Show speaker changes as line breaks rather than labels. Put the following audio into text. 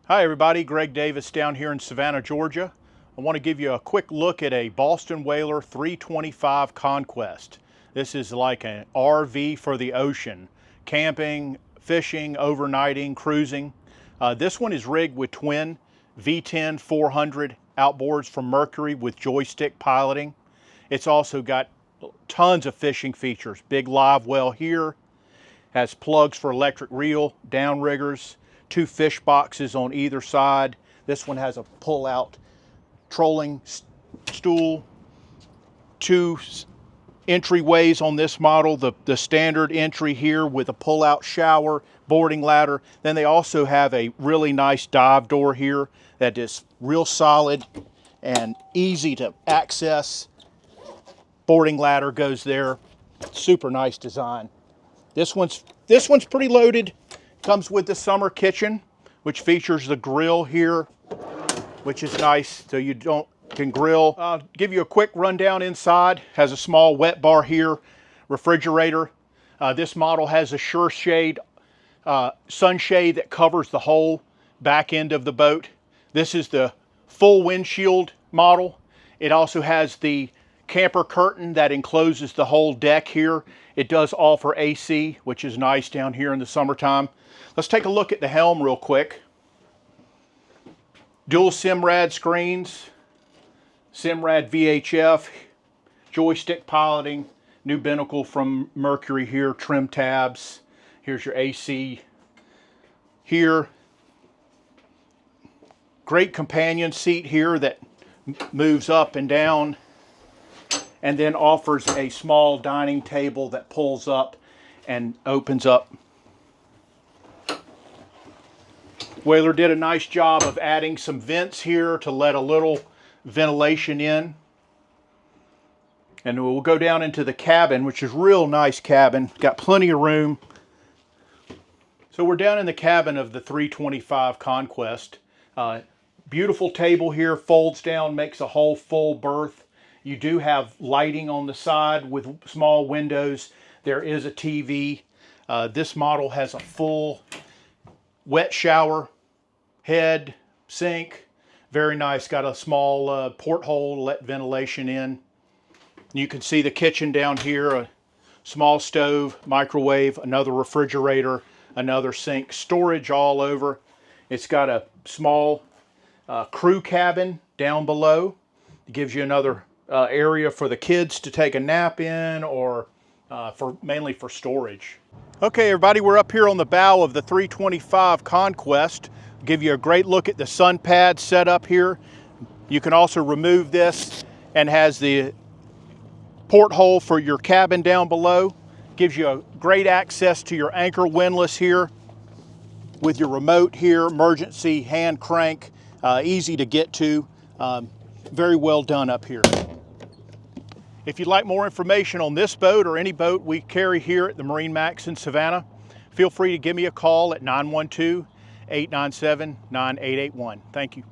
Hi everybody, Greg Davis down here in Savannah, Georgia. I want to give you a quick look at a Boston Whaler 325 Conquest. This is like an RV for the ocean, camping, fishing, overnighting, cruising. This one is rigged with twin V10 400 outboards from Mercury with joystick piloting. It's also got tons of fishing features. Big live well here, has plugs for electric reel, downriggers, 2 fish boxes on either side. This one has a pull-out trolling stool, 2 entryways on this model, the standard entry here with a pull-out shower, boarding ladder. Then they also have a really nice dive door here that is real solid and easy to access. Boarding ladder goes there. Super nice design. This one's pretty loaded. Comes with the summer kitchen, which features the grill here, which is nice, so you can grill. I'll give you a quick rundown inside. Has a small wet bar here, refrigerator. This model has a sure shade, sunshade that covers the whole back end of the boat. This is the full windshield model. It also has the camper curtain that encloses the whole deck here. It does offer AC, which is nice down here in the summertime. Let's take a look at the helm real quick. Dual Simrad screens, Simrad VHF, joystick piloting, new binnacle from Mercury here, trim tabs. Here's your AC here. Great companion seat here that moves up and down, and then offers a small dining table that pulls up and opens up. Whaler did a nice job of adding some vents here to let a little ventilation in. And we'll go down into the cabin, which is a real nice cabin. Got plenty of room. So we're down in the cabin of the 325 Conquest. Beautiful table here, folds down, makes a whole full berth. You do have lighting on the side with small windows. There is a TV. This model has a full wet shower, head, sink. Very nice. Got a small porthole to let ventilation in. You can see the kitchen down here, a small stove, microwave, another refrigerator, another sink, storage all over. It's got a small crew cabin down below. It gives you another area for the kids to take a nap in, or mainly for storage. Okay everybody, we're up here on the bow of the 325 Conquest. Give you a great look at the sun pad set up here. You can also remove this, and has the porthole for your cabin down below. Gives you a great access to your anchor windlass here with your remote here, emergency hand crank, easy to get to. Very well done up here. If you'd like more information on this boat or any boat we carry here at the MarineMax in Savannah, feel free to give me a call at 912-897-9881. Thank you.